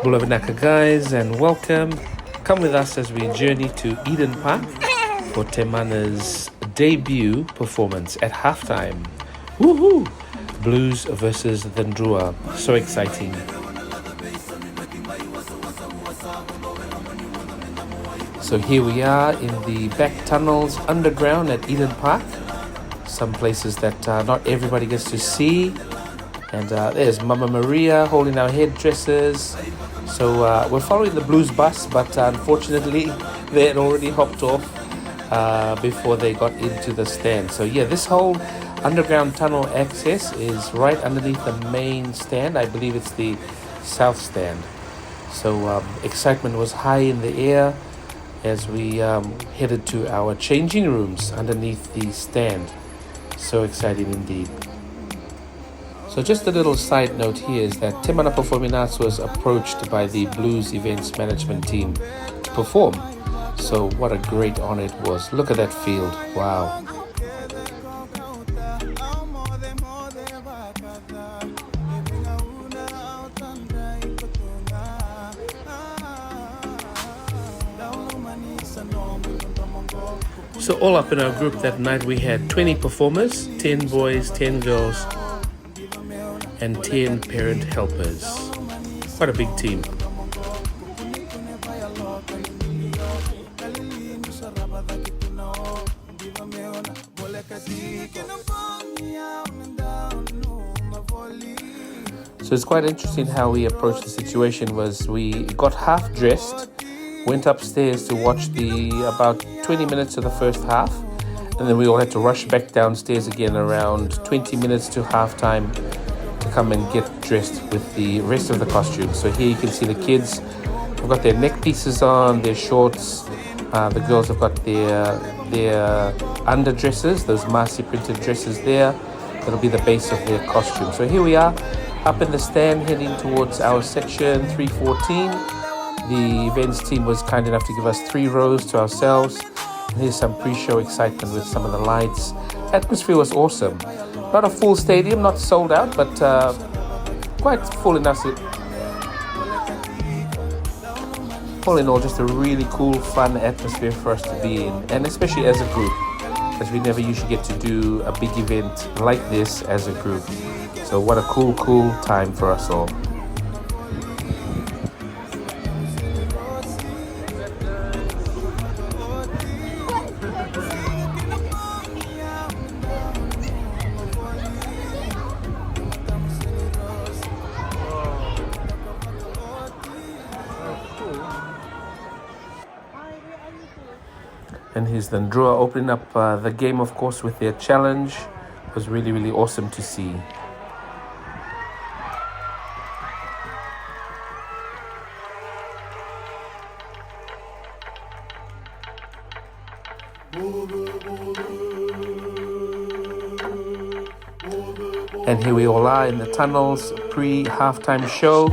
Bulavinaka guys, and welcome. Come with us as we journey to Eden Park for Temana's debut performance at halftime. Woohoo! Blues versus the Drua. So exciting. So here we are in the back tunnels underground at Eden Park. Some places that not everybody gets to see. And there's Mama Maria holding our headdresses. So we're following the blues bus, but unfortunately they had already hopped off before they got into the stand. So yeah, this whole underground tunnel access is right underneath the main stand. I believe it's the south stand. So excitement was high in the air as we headed to our changing rooms underneath the stand. So exciting indeed. So just a little side note here is that Temana Performing Arts was approached by the Blues Events Management team to perform. So what a great honor it was. Look at that field. Wow. So all up in our group that night we had 20 performers, 10 boys, 10 girls, and 10 parent helpers. What a big team. So it's quite interesting how we approached the situation. Was we got half dressed, went upstairs to watch about 20 minutes of the first half, and then we all had to rush back downstairs again around 20 minutes to halftime to come and get dressed with the rest of the costumes. So here you can see the kids have got their neck pieces on, their shorts. The girls have got their underdresses, those Marcy printed dresses there. That'll be the base of their costume. So here we are up in the stand heading towards our section 314. The events team was kind enough to give us 3 rows to ourselves. And here's some pre-show excitement with some of the lights. Atmosphere was awesome. Not a full stadium, not sold out, but quite full enough. All in all, just a really cool, fun atmosphere for us to be in, and especially as a group, as we never usually get to do a big event like this as a group. So what a cool time for us all. And here's the Drua opening up the game, of course, with their challenge. It was really awesome to see. And here we all are in the tunnels, pre-halftime show.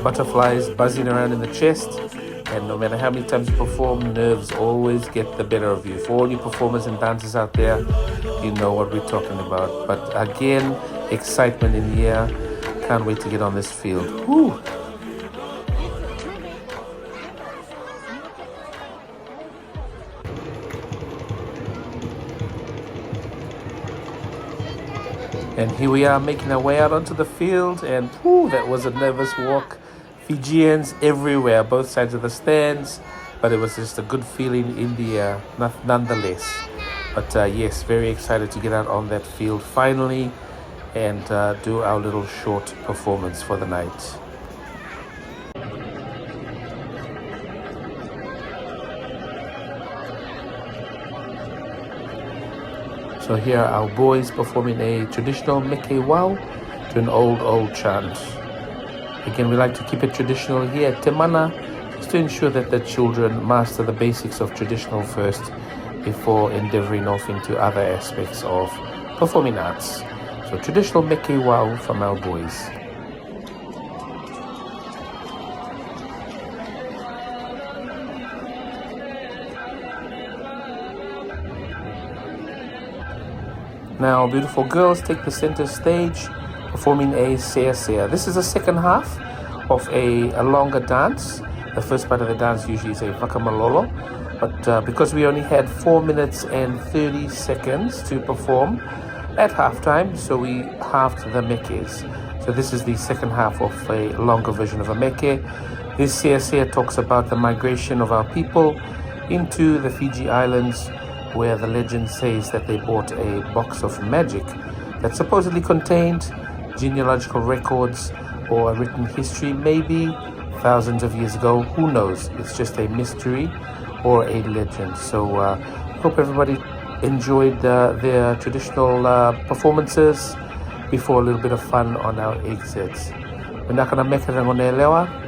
Butterflies buzzing around in the chest. And no matter how many times you perform, nerves always get the better of you. For all you performers and dancers out there, you know what we're talking about. But again, excitement in the air. Can't wait to get on this field. Woo! And here we are making our way out onto the field. And whoo, that was a nervous walk. Fijians everywhere, both sides of the stands, but it was just a good feeling in the air, nonetheless. But yes, very excited to get out on that field finally and do our little short performance for the night. So here are our boys performing a traditional Meke to an old chant. Again, we like to keep it traditional here at Temana, just to ensure that the children master the basics of traditional first before endeavoring off into other aspects of performing arts. So traditional Meke from our boys. Now, beautiful girls take the center stage, performing a Sea Sea. This is the second half of a longer dance. The first part of the dance usually is a whakamalolo, but because we only had 4 minutes and 30 seconds to perform at halftime, so we halved the mekes. So this is the second half of a longer version of a meke. This here talks about the migration of our people into the Fiji Islands, where the legend says that they bought a box of magic that supposedly contained genealogical records or a written history, maybe thousands of years ago. Who knows? It's just a mystery or a legend. So hope everybody enjoyed their traditional performances before a little bit of fun on our exits. We're not going to make it on lewa.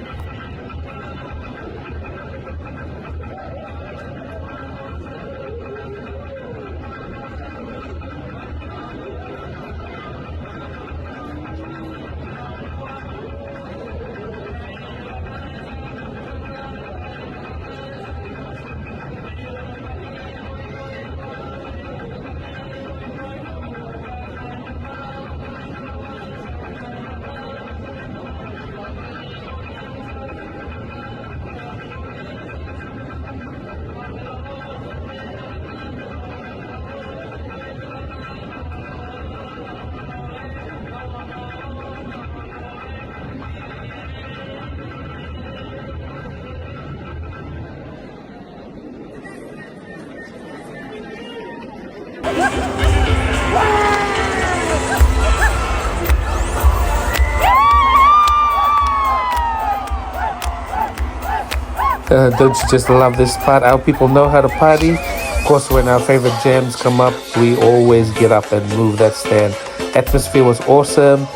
Don't you just love this part? Our people know how to party. Of course, when our favorite jams come up, we always get up and move that stand. Atmosphere was awesome.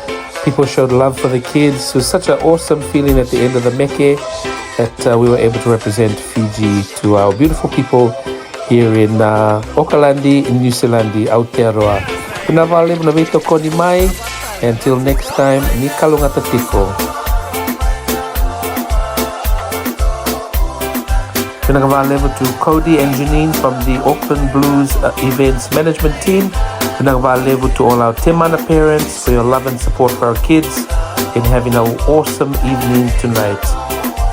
People showed love for the kids. It was such an awesome feeling at the end of the meke that we were able to represent Fiji to our beautiful people here in Auckland, in New Zealand, Aotearoa. Pinavale, pinavito ko ni mai. Until next time, ni kalungata tiko. Pinagavalevo to Cody and Janine from the Auckland Blues Events Management Team. Pinagavalevo to all our Temana parents for your love and support for our kids in having an awesome evening tonight.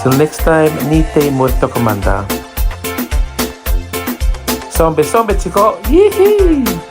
Till next time, Nite Motokomanda. Sombe, sombe, chico. Yee-hee!